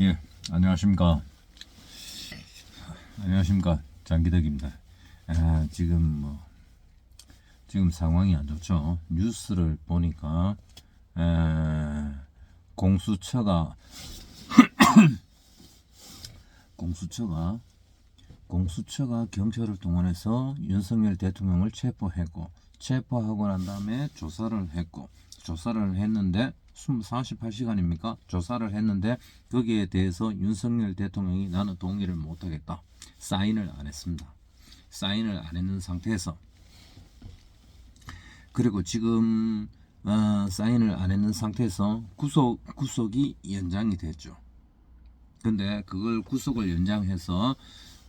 예, 안녕하십니까. 장기덕입니다. 지금 상황이 안 좋죠. 뉴스를 보니까 공수처가 공수처가 공수처가 경찰을 동원해서 윤석열 대통령을 체포하고 난 다음에 조사를 했는데 48시간입니까? 조사를 했는데 거기에 대해서 윤석열 대통령이 나는 동의를 못하겠다. 사인을 안 했습니다. 사인을 안 했는 상태에서 그리고 지금 사인을 안 했는 상태에서 구속이 연장이 됐죠. 근데 그걸 구속을 연장해서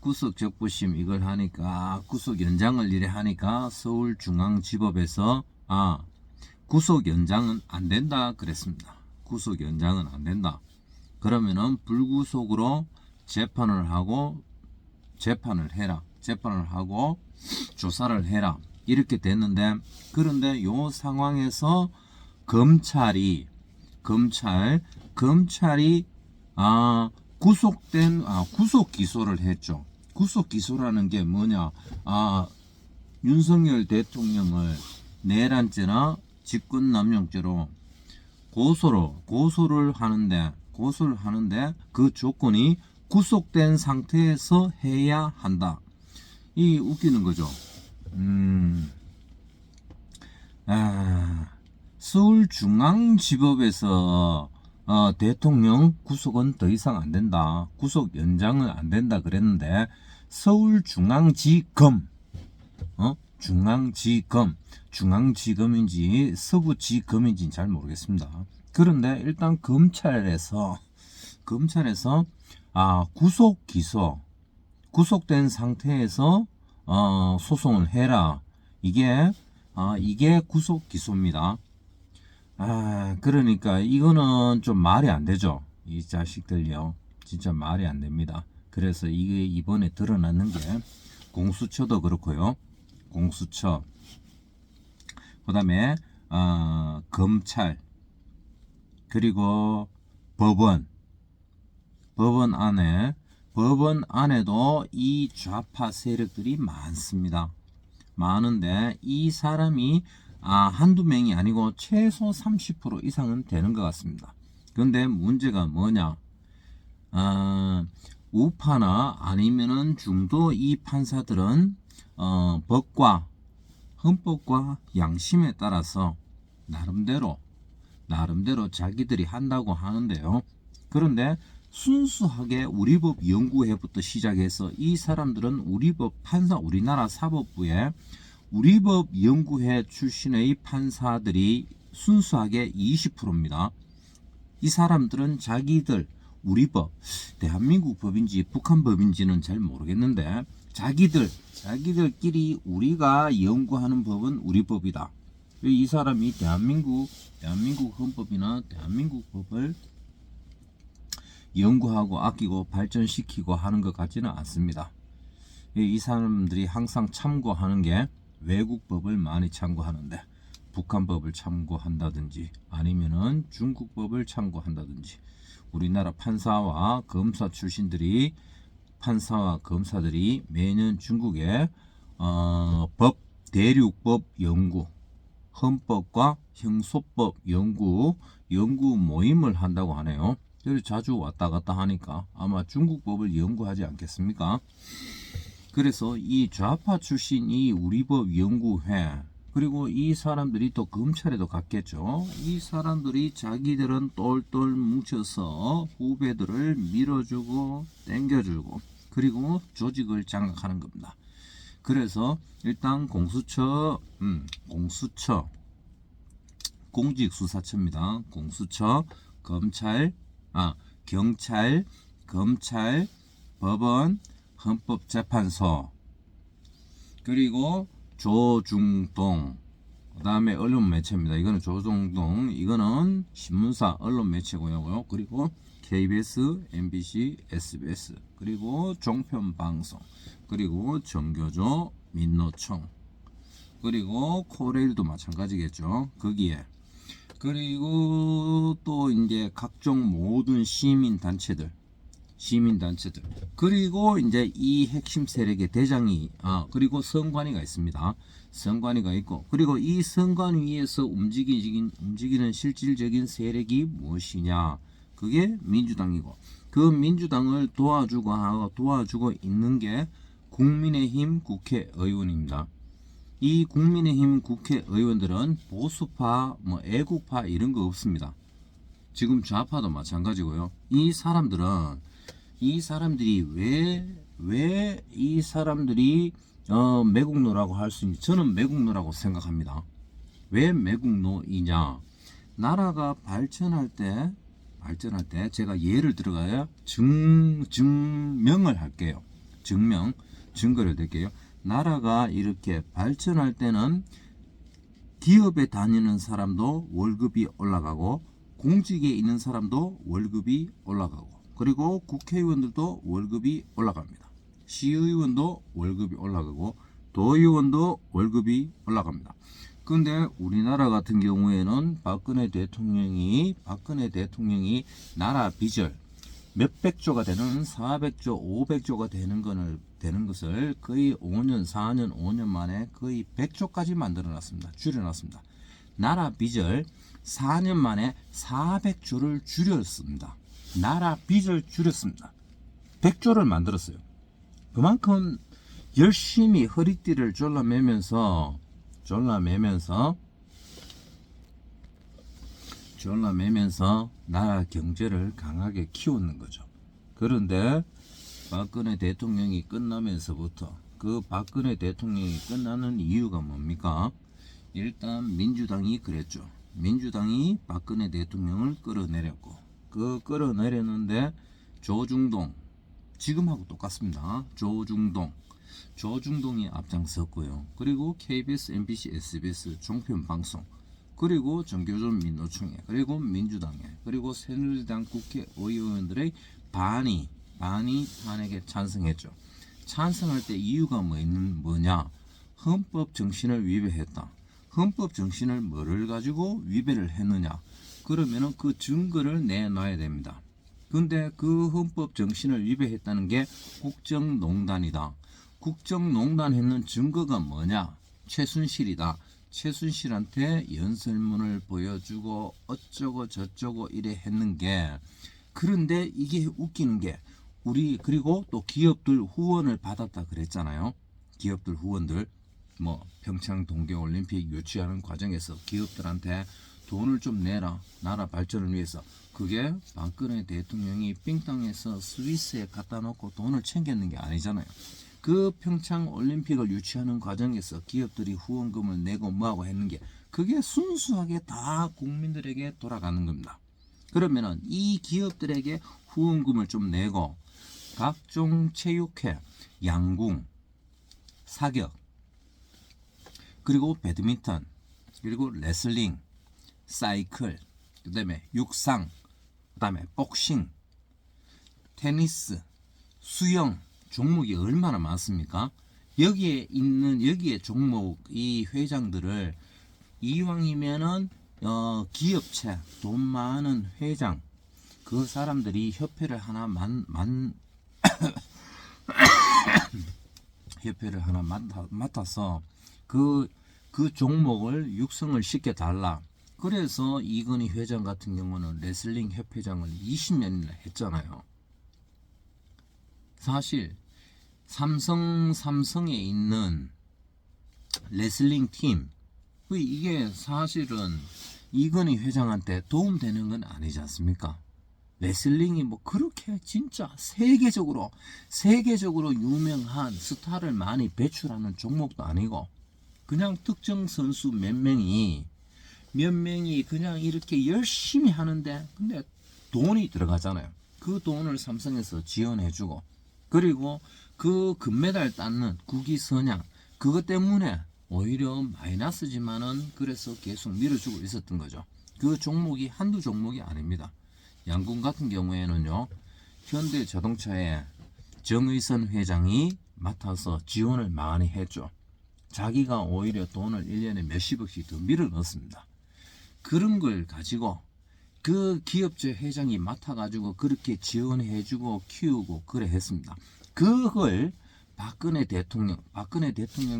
구속 적부심 이걸 하니까 구속 연장을 이래 하니까 서울중앙지법에서 구속 연장은 안 된다 그랬습니다. 구속 연장은 안 된다. 그러면은 불구속으로 재판을 하고 조사를 해라. 이렇게 됐는데 그런데 요 상황에서 검찰이 구속 기소를 했죠. 구속 기소라는 게 뭐냐? 윤석열 대통령을 내란죄나 직권남용죄로 고소를 하는데 그 조건이 구속된 상태에서 해야 한다. 이 웃기는 거죠. 서울중앙지법에서 대통령 구속은 더 이상 안 된다. 구속 연장은 안 된다 그랬는데 서울중앙지검 중앙지검인지 서부지검인지는 잘 모르겠습니다. 그런데 일단 검찰에서 구속된 상태에서 소송을 해라. 이게 구속 기소입니다. 그러니까 이거는 좀 말이 안 되죠. 이 자식들요. 진짜 말이 안 됩니다. 그래서 이게 이번에 드러났는 게 공수처도 그렇고요. 공수처, 그 다음에 검찰, 그리고 법원 안에도 이 좌파 세력들이 많습니다. 많은데 이 사람이 한두 명이 아니고 최소 30% 이상은 되는 것 같습니다. 그런데 문제가 뭐냐? 우파나 아니면은 중도 이 판사들은 법과 헌법과 양심에 따라서 나름대로 자기들이 한다고 하는데요. 그런데 순수하게 우리법 연구회부터 시작해서 이 사람들은 우리나라 사법부에 우리법 연구회 출신의 판사들이 순수하게 20%입니다. 이 사람들은 자기들 우리법, 대한민국 법인지 북한 법인지는 잘 모르겠는데 자기들끼리 우리가 연구하는 법은 우리 법이다. 이 사람이 대한민국 헌법이나 대한민국 법을 연구하고 아끼고 발전시키고 하는 것 같지는 않습니다. 이 사람들이 항상 참고하는 게 외국 법을 많이 참고하는데 북한 법을 참고한다든지 아니면은 중국 법을 참고한다든지 우리나라 판사와 검사들이 매년 중국에 대륙법 연구, 헌법과 형소법 연구 모임을 한다고 하네요. 그래서 자주 왔다 갔다 하니까 아마 중국 법을 연구하지 않겠습니까? 그래서 이 좌파 출신 이 우리법 연구회 그리고 이 사람들이 또 검찰에도 갔겠죠. 이 사람들이 자기들은 똘똘 뭉쳐서 후배들을 밀어주고 땡겨주고 그리고 조직을 장악하는 겁니다. 그래서 일단 공수처 공직수사처입니다. 공수처, 경찰, 검찰, 법원, 헌법재판소, 그리고 조중동, 그 다음에 언론 매체입니다. 이거는 조중동, 이거는 신문사 언론 매체고요. 그리고 KBS, MBC, SBS, 그리고 종편방송, 그리고 정교조, 민노총, 그리고 코레일도 마찬가지겠죠. 거기에 그리고 또 이제 각종 모든 시민 단체들 시민단체들. 그리고 이제 이 핵심 세력의 대장이, 그리고 선관위가 있습니다. 선관위가 있고, 그리고 이 선관위에서 움직이는 실질적인 세력이 무엇이냐? 그게 민주당이고, 그 민주당을 도와주고 있는 게 국민의힘 국회의원입니다. 이 국민의힘 국회의원들은 보수파, 애국파 이런 거 없습니다. 지금 좌파도 마찬가지고요. 이 사람들이 왜 이 사람들이 매국노라고 할 수 있는지 저는 매국노라고 생각합니다. 왜 매국노이냐? 나라가 발전할 때 제가 예를 들어가야 증명을 할게요. 증거를 댈게요. 나라가 이렇게 발전할 때는 기업에 다니는 사람도 월급이 올라가고 공직에 있는 사람도 월급이 올라가고 그리고 국회의원들도 월급이 올라갑니다. 시의원도 월급이 올라가고 도의원도 월급이 올라갑니다. 그런데 우리나라 같은 경우에는 박근혜 대통령이 나라 빚을 몇백조가 되는 400조, 500조가 되는 것을 거의 5년 만에 거의 100조까지 만들어놨습니다. 줄여놨습니다. 나라 빚을 4년 만에 400조를 줄였습니다. 나라 빚을 줄였습니다. 100조를 만들었어요. 그만큼 열심히 허리띠를 졸라매면서 나라 경제를 강하게 키우는 거죠. 그런데 박근혜 대통령이 끝나면서부터 그 박근혜 대통령이 끝나는 이유가 뭡니까? 일단 민주당이 그랬죠. 민주당이 박근혜 대통령을 끌어내렸고 그 끌어내렸는데 조중동 지금하고 똑같습니다. 조중동이 앞장섰고요. 그리고 KBS, MBC, SBS 종편 방송 그리고 정교조 민노총회 그리고 민주당에 그리고 새누리당 국회의원들의 반이 탄핵에 찬성했죠. 찬성할 때 이유가 뭐냐? 헌법 정신을 위배했다. 헌법 정신을 뭐를 가지고 위배를 했느냐? 그러면은 그 증거를 내놔야 됩니다. 근데 그 헌법 정신을 위배했다는 게 국정농단이다. 국정농단 했는 증거가 뭐냐? 최순실이다. 최순실한테 연설문을 보여주고 어쩌고 저쩌고 이래 했는 게 그런데 이게 웃기는 게 그리고 또 기업들 후원을 받았다 그랬잖아요. 기업들 후원들 평창 동계올림픽 유치하는 과정에서 기업들한테 돈을 좀 내라 나라 발전을 위해서 그게 박근혜 대통령이 삥땅에서 스위스에 갖다 놓고 돈을 챙겼는 게 아니잖아요. 그 평창 올림픽을 유치하는 과정에서 기업들이 후원금을 내고 뭐하고 했는 게 그게 순수하게 다 국민들에게 돌아가는 겁니다. 그러면은 이 기업들에게 후원금을 좀 내고 각종 체육회, 양궁, 사격, 그리고 배드민턴, 그리고 레슬링, 사이클, 그 다음에 육상, 그 다음에 복싱, 테니스, 수영 종목이 얼마나 많습니까? 여기에 종목 이 회장들을 이왕이면은 기업체 돈 많은 회장 그 사람들이 협회를 하나 맡아서 그 종목을 육성을 시켜 달라. 그래서 이건희 회장 같은 경우는 레슬링 협회장을 20년이나 했잖아요. 사실 삼성에 있는 레슬링 팀 이게 사실은 이건희 회장한테 도움되는 건 아니지 않습니까? 레슬링이 그렇게 진짜 세계적으로 유명한 스타를 많이 배출하는 종목도 아니고 그냥 특정 선수 몇 명이 그냥 이렇게 열심히 하는데 근데 돈이 들어가잖아요. 그 돈을 삼성에서 지원해주고 그리고 그 금메달 땄는 국위선양 그것 때문에 오히려 마이너스지만은 그래서 계속 밀어주고 있었던 거죠. 그 종목이 한두 종목이 아닙니다. 양궁 같은 경우에는요. 현대자동차의 정의선 회장이 맡아서 지원을 많이 했죠. 자기가 오히려 돈을 1년에 몇십억씩 더 밀어 넣습니다. 그런 걸 가지고 그 기업체 회장이 맡아가지고 그렇게 지원해주고 키우고 그래 했습니다. 그걸 박근혜 대통령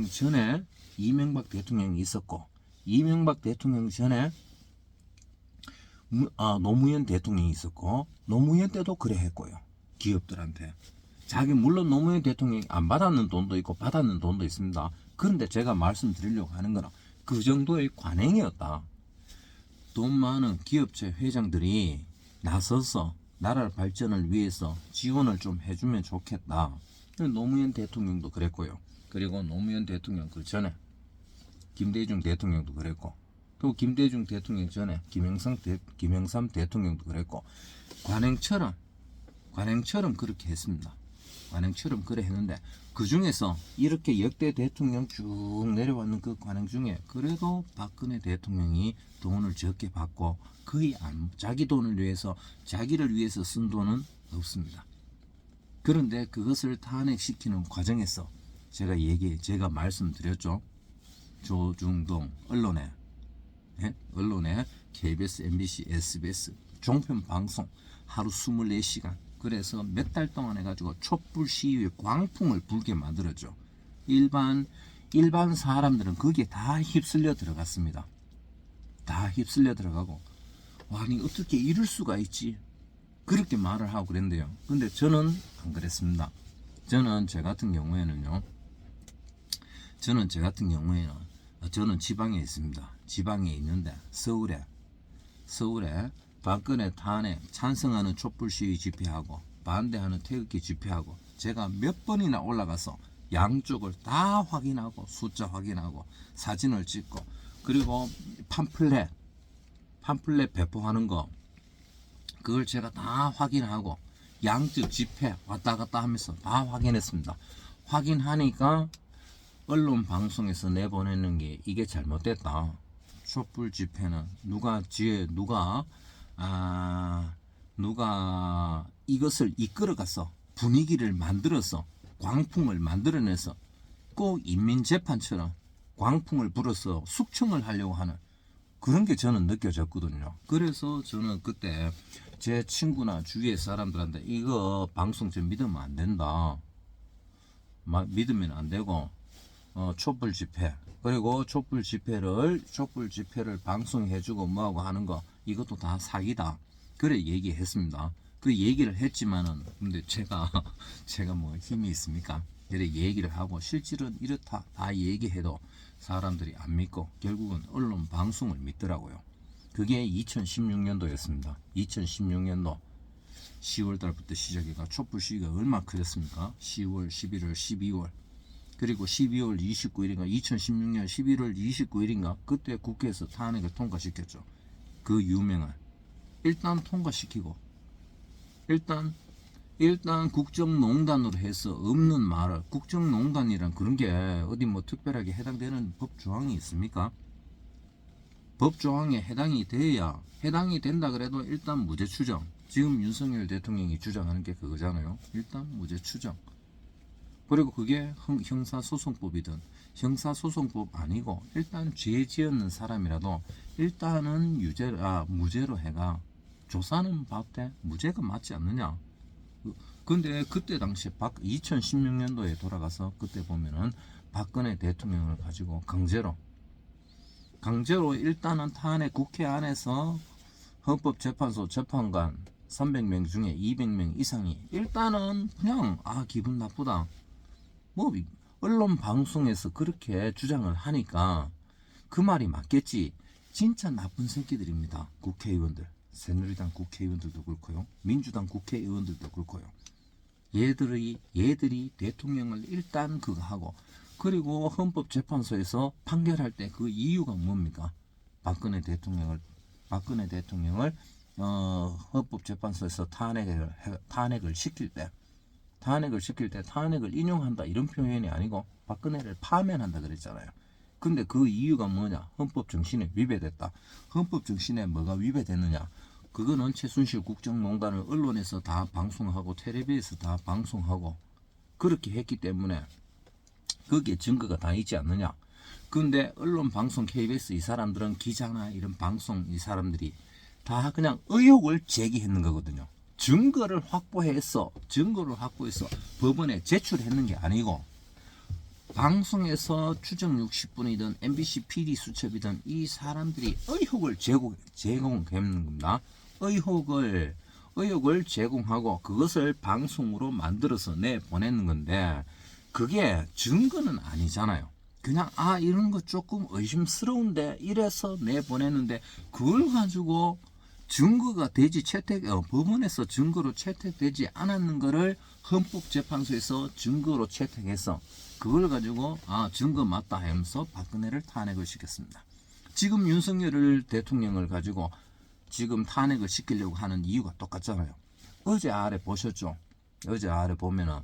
전에 이명박 대통령이 있었고, 이명박 대통령 전에 노무현 대통령이 있었고, 노무현 때도 그래 했고요. 기업들한테. 물론 노무현 대통령이 안 받았는 돈도 있고 받았는 돈도 있습니다. 그런데 제가 말씀드리려고 하는 거는 그 정도의 관행이었다. 돈 많은 기업체 회장들이 나서서 나라 발전을 위해서 지원을 좀 해주면 좋겠다. 노무현 대통령도 그랬고요. 그리고 노무현 대통령 그 전에 김대중 대통령도 그랬고, 또 김대중 대통령 전에 김영삼 대통령도 그랬고, 관행처럼 그렇게 했습니다. 관행처럼 그래 했는데, 그 중에서 이렇게 역대 대통령 쭉 내려왔는 그 관행 중에 그래도 박근혜 대통령이 돈을 적게 받고 거의 자기 돈을 위해서, 자기를 위해서 쓴 돈은 없습니다. 그런데 그것을 탄핵시키는 과정에서 제가 말씀드렸죠. 조중동 언론에 KBS, MBC, SBS 종편 방송 하루 24시간, 그래서 몇 달 동안 해가지고 촛불 시위에 광풍을 불게 만들었죠. 일반 사람들은 거기에 다 휩쓸려 들어갔습니다. 다 휩쓸려 들어가고, 아니 어떻게 이럴 수가 있지, 그렇게 말을 하고 그랬는데요. 근데 저는 안 그랬습니다. 저는 제 같은 경우에는 저는 지방에 있습니다. 지방에 있는데 서울에 박근혜 탄핵 찬성하는 촛불 시위 집회하고 반대하는 태극기 집회하고 제가 몇 번이나 올라가서 양쪽을 다 확인하고 숫자 확인하고 사진을 찍고, 그리고 팜플렛 배포하는 거 그걸 제가 다 확인하고 양쪽 집회 왔다 갔다 하면서 다 확인했습니다. 확인하니까 언론 방송에서 내보내는 게 이게 잘못됐다. 촛불 집회는 누가 이것을 이끌어가서 분위기를 만들어서 광풍을 만들어내서 꼭 인민재판처럼 광풍을 불어서 숙청을 하려고 하는 그런 게 저는 느껴졌거든요. 그래서 저는 그때 제 친구나 주위의 사람들한테 이거 방송 좀 믿으면 안 된다. 믿으면 안 되고, 촛불 집회, 그리고 촛불 집회를 방송해주고 뭐하고 하는 거 이것도 다 사기다. 그래 얘기했습니다. 그 얘기를 했지만은 근데 제가 뭐 힘이 있습니까? 그래 얘기를 하고 실질은 이렇다 다 얘기해도 사람들이 안 믿고 결국은 언론 방송을 믿더라고요. 그게 2016년도였습니다. 2016년도 10월 달부터 시작해가 촛불 시위가 얼마나 커졌습니까? 10월, 11월, 12월, 그리고 12월 29일인가 2016년 11월 29일인가 그때 국회에서 탄핵을 통과시켰죠. 그 유명한 일단 통과시키고 일단 국정농단으로 해서 없는 말을, 국정농단이란 그런 게 어디 뭐 특별하게 해당되는 법 조항이 있습니까? 법 조항에 해당이 된다 그래도 일단 무죄 추정. 지금 윤석열 대통령이 주장하는 게 그거잖아요. 일단 무죄 추정. 그리고 그게 형사소송법이든 형사소송법 아니고 일단 죄 지었는 사람이라도 일단은 무죄로 해가 조사는 받되 무죄가 맞지 않느냐. 근데 그때 당시에 2016년도에 돌아가서 그때 보면은 박근혜 대통령을 가지고 강제로 일단은 탄핵, 국회 안에서 헌법재판소 재판관 300명 중에 200명 이상이 일단은 그냥 기분 나쁘다. 뭐 언론 방송에서 그렇게 주장을 하니까 그 말이 맞겠지. 진짜 나쁜 새끼들입니다. 국회의원들. 새누리당 국회의원들도 그렇고요. 민주당 국회의원들도 그렇고요. 얘들이 대통령을 일단 그거 하고, 그리고 헌법재판소에서 판결할 때 그 이유가 뭡니까? 박근혜 대통령을 헌법재판소에서 탄핵을 시킬 때 탄핵을 인용한다 이런 표현이 아니고 박근혜를 파면한다 그랬잖아요. 근데 그 이유가 뭐냐? 헌법 정신에 위배됐다. 헌법 정신에 뭐가 위배됐느냐? 그거는 최순실 국정농단을 언론에서 다 방송하고 텔레비에서 다 방송하고 그렇게 했기 때문에 거기에 증거가 다 있지 않느냐? 근데 언론 방송 KBS 이 사람들은 기자나 이런 방송 이 사람들이 다 그냥 의혹을 제기했는 거거든요. 증거를 확보해서 법원에 제출했는 게 아니고 방송에서 추정 60분이든 MBC PD 수첩이든 이 사람들이 의혹을 제공했는 겁니다. 의혹을 제공하고 그것을 방송으로 만들어서 내보내는 건데 그게 증거는 아니잖아요. 그냥 이런 거 조금 의심스러운데 이래서 내보내는데 그걸 가지고 증거가 되지 법원에서 증거로 채택되지 않았는 거를 헌법재판소에서 증거로 채택해서 그걸 가지고 증거 맞다 하면서 박근혜를 탄핵을 시켰습니다. 지금 윤석열 대통령을 가지고 지금 탄핵을 시키려고 하는 이유가 똑같잖아요. 어제 아래 보셨죠? 어제 아래 보면은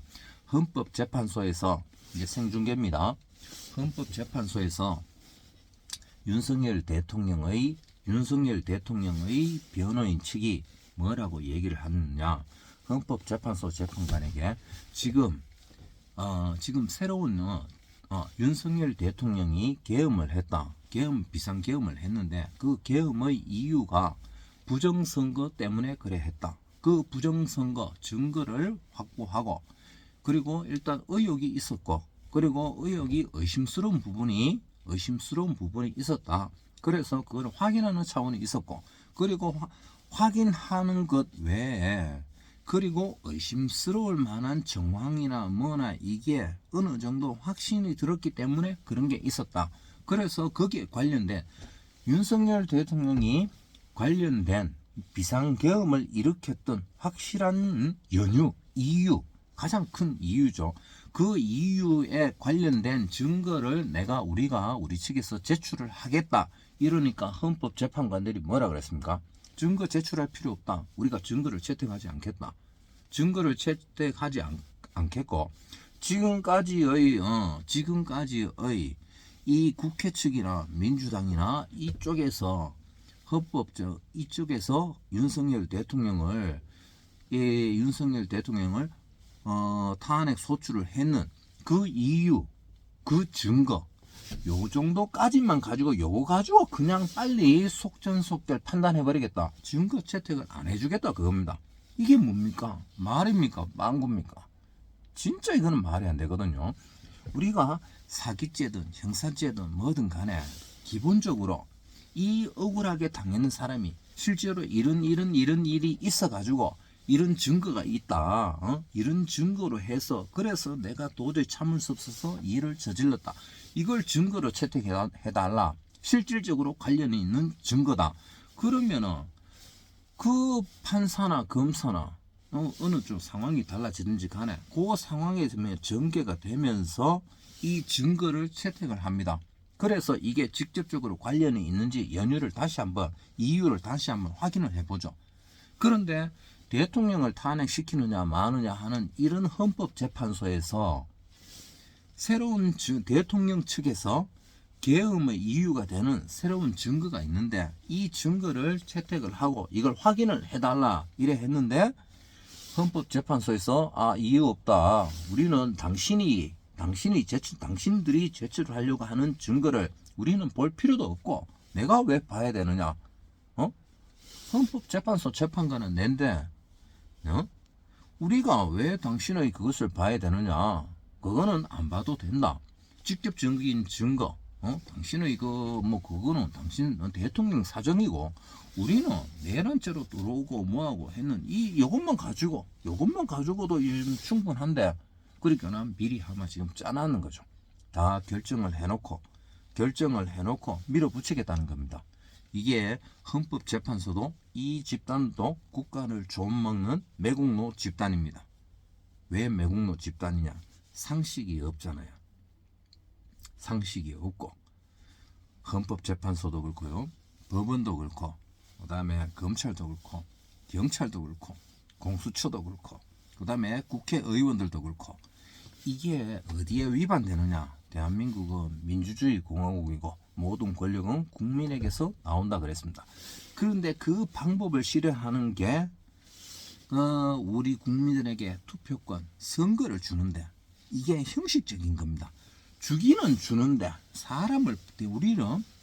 헌법재판소에서 이게 생중계입니다. 헌법재판소에서 윤석열 대통령의 변호인 측이 뭐라고 얘기를 하느냐? 헌법재판소 재판관에게 지금 새로운 윤석열 대통령이 계엄을 했다. 비상계엄을 했는데 그 계엄의 이유가 부정선거 때문에 그래 했다. 그 부정선거 증거를 확보하고 그리고 일단 의혹이 있었고 그리고 의혹이 의심스러운 부분이 있었다. 그래서 그걸 확인하는 차원이 있었고 그리고 확인하는 것 외에 그리고 의심스러울 만한 정황이나 뭐나 이게 어느 정도 확신이 들었기 때문에 그런 게 있었다. 그래서 거기에 관련된 윤석열 대통령이 관련된 비상계엄을 일으켰던 확실한 이유, 가장 큰 이유죠. 그 이유에 관련된 증거를 우리 측에서 제출을 하겠다. 이러니까 헌법재판관들이 뭐라 그랬습니까? 증거 제출할 필요 없다. 우리가 증거를 채택하지 않겠다. 증거를 채택하지 않겠고 지금까지의 이 국회 측이나 민주당이나 이쪽에서 이쪽에서 윤석열 대통령을 탄핵 소추를 했는 그 이유, 그 증거 요 정도까지만 가지고 요거 가지고 그냥 빨리 속전속결 판단해버리겠다. 증거 채택을 안 해주겠다 그겁니다. 이게 뭡니까? 말입니까? 망구입니까? 진짜 이거는 말이 안 되거든요. 우리가 사기죄든 형사죄든 뭐든 간에 기본적으로 이 억울하게 당하는 사람이 실제로 이런 일이 있어가지고 이런 증거가 있다. 이런 증거로 해서 그래서 내가 도저히 참을 수 없어서 일을 저질렀다. 이걸 증거로 채택해달라. 실질적으로 관련이 있는 증거다. 그러면은 그 판사나 검사나 어느 쪽 상황이 달라지든지 간에 그 상황에 전개가 되면서 이 증거를 채택을 합니다. 그래서 이게 직접적으로 관련이 있는지 이유를 다시 한번 확인을 해보죠. 그런데 대통령을 탄핵시키느냐 마느냐 하는 이런 헌법재판소에서 새로운 대통령 측에서 계엄의 이유가 되는 새로운 증거가 있는데 이 증거를 채택을 하고 이걸 확인을 해달라 이래 했는데 헌법재판소에서 이유 없다. 우리는 당신들이 제출하려고 하는 증거를 우리는 볼 필요도 없고 내가 왜 봐야 되느냐? 헌법재판소 재판관은 낸데 우리가 왜 당신의 그것을 봐야 되느냐? 그거는 안 봐도 된다. 직접 증거인 증거. 당신의 그거는 당신 대통령 사정이고 우리는 내란죄로 들어오고 뭐하고 했는 요것만 가지고도 충분한데 그러니까 난 미리 아마 지금 짜놨는 거죠. 다 결정을 해놓고 밀어붙이겠다는 겁니다. 이게 헌법재판소도 이 집단도 국가를 좀먹는 매국노 집단입니다. 왜 매국노 집단이냐? 상식이 없잖아요. 상식이 없고 헌법재판소도 그렇고요. 법원도 그렇고 그 다음에 검찰도 그렇고 경찰도 그렇고 공수처도 그렇고 그 다음에 국회의원들도 그렇고 이게 어디에 위반되느냐? 대한민국은 민주주의 공화국이고 모든 권력은 국민에게서 나온다 그랬습니다. 그런데 그 방법을 실현하는 게 우리 국민들에게 투표권, 선거를 주는데 이게 형식적인 겁니다. 주기는 주는데 사람을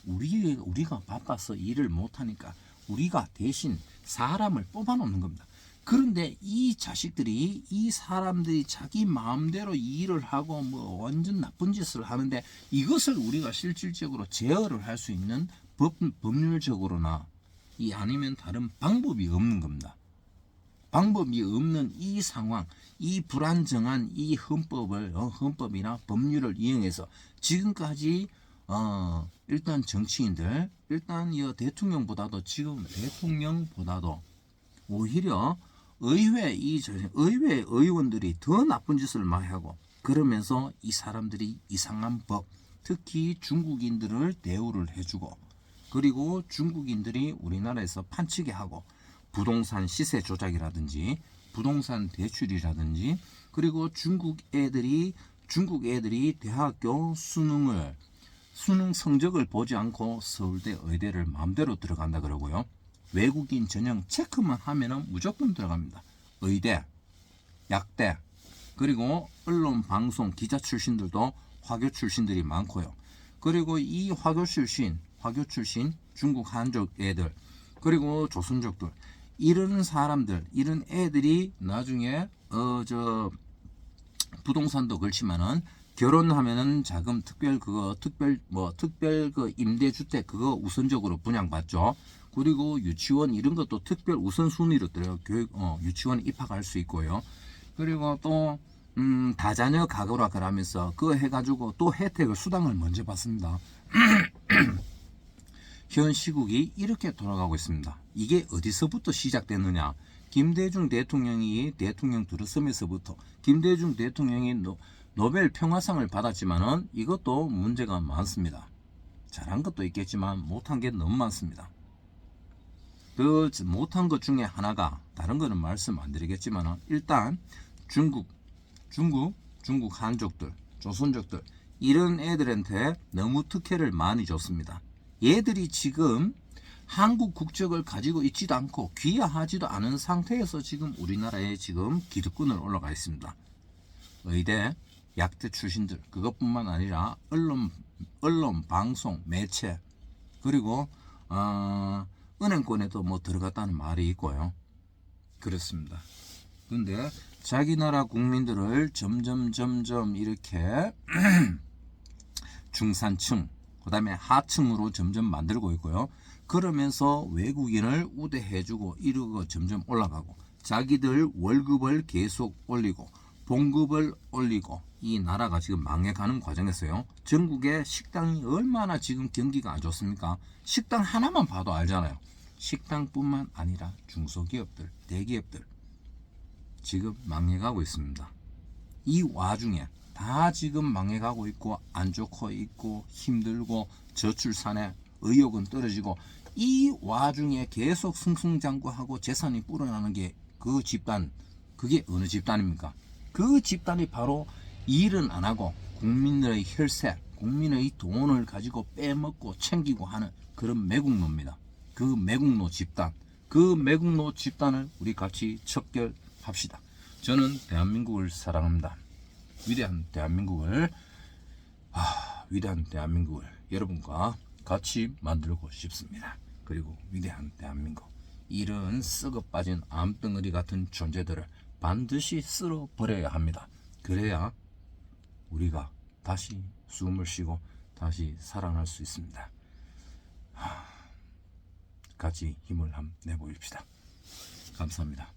우리가 바빠서 일을 못하니까 우리가 대신 사람을 뽑아놓는 겁니다. 그런데 이 자식들이, 이 사람들이 자기 마음대로 일을 하고 뭐 완전 나쁜 짓을 하는데, 이것을 우리가 실질적으로 제어를 할 수 있는 법률적으로나 이 아니면 다른 방법이 없는 겁니다. 방법이 없는 이 상황, 이 불안정한 이 헌법이나 법률을 이용해서 지금까지 일단 정치인들, 일단 이 대통령보다도 오히려 의회 의원들이 더 나쁜 짓을 많이 하고, 그러면서 이 사람들이 이상한 법, 특히 중국인들을 대우를 해주고, 그리고 중국인들이 우리나라에서 판치게 하고, 부동산 시세 조작이라든지 부동산 대출이라든지, 그리고 중국 애들이 대학교 수능 성적을 보지 않고 서울대 의대를 마음대로 들어간다 그러고요. 외국인 전형 체크만 하면은 무조건 들어갑니다. 의대, 약대, 그리고 언론 방송 기자 출신들도 화교 출신들이 많고요. 그리고 이 화교 출신 중국 한족 애들, 그리고 조선족들, 이런 사람들, 이런 애들이 나중에 부동산도 그렇지만은 결혼하면은 자금 특별 임대주택 그거 우선적으로 분양받죠. 그리고 유치원 이런 것도 특별 우선순위로 들어요. 유치원 입학할 수 있고요. 그리고 또 다자녀 가구라 그러면서 그거 해가지고 또 혜택을, 수당을 먼저 받습니다. 현 시국이 이렇게 돌아가고 있습니다. 이게 어디서부터 시작됐느냐? 김대중 대통령이 대통령 들어서면서부터, 김대중 대통령이 노벨 평화상을 받았지만은 이것도 문제가 많습니다. 잘한 것도 있겠지만 못한 게 너무 많습니다. 그 못한 것 중에 하나가, 다른 거는 말씀 안 드리겠지만 일단 중국 한족들, 조선족들, 이런 애들한테 너무 특혜를 많이 줬습니다. 얘들이 지금 한국 국적을 가지고 있지도 않고 귀화하지도 않은 상태에서 지금 우리나라에 지금 기득권을 올라가 있습니다. 의대, 약대 출신들, 그것뿐만 아니라 언론, 방송, 매체, 그리고 은행권에도 뭐 들어갔다는 말이 있고요. 그렇습니다. 근데 자기 나라 국민들을 점점 이렇게 중산층, 그 다음에 하층으로 점점 만들고 있고요. 그러면서 외국인을 우대해주고 이러고 점점 올라가고, 자기들 월급을 계속 올리고 봉급을 올리고, 이 나라가 지금 망해가는 과정에서요. 전국의 식당이 얼마나 지금 경기가 안 좋습니까? 식당 하나만 봐도 알잖아요. 식당뿐만 아니라 중소기업들, 대기업들 지금 망해가고 있습니다. 이 와중에 다 지금 망해가고 있고, 안 좋고 있고, 힘들고, 저출산에 의욕은 떨어지고, 이 와중에 계속 승승장구하고 재산이 불어나는 게 그 집단, 그게 어느 집단입니까? 그 집단이 바로 일은 안 하고 국민의 혈세, 국민의 돈을 가지고 빼먹고 챙기고 하는 그런 매국노입니다. 그 매국노 집단을 우리 같이 척결합시다. 저는 대한민국을 사랑합니다. 위대한 대한민국을 여러분과 같이 만들고 싶습니다. 그리고 위대한 대한민국, 이런 썩어 빠진 암덩어리 같은 존재들을 반드시 쓸어버려야 합니다. 그래야 우리가 다시 숨을 쉬고 다시 살아날 수 있습니다. 같이 힘을 한번 내보십시다. 감사합니다.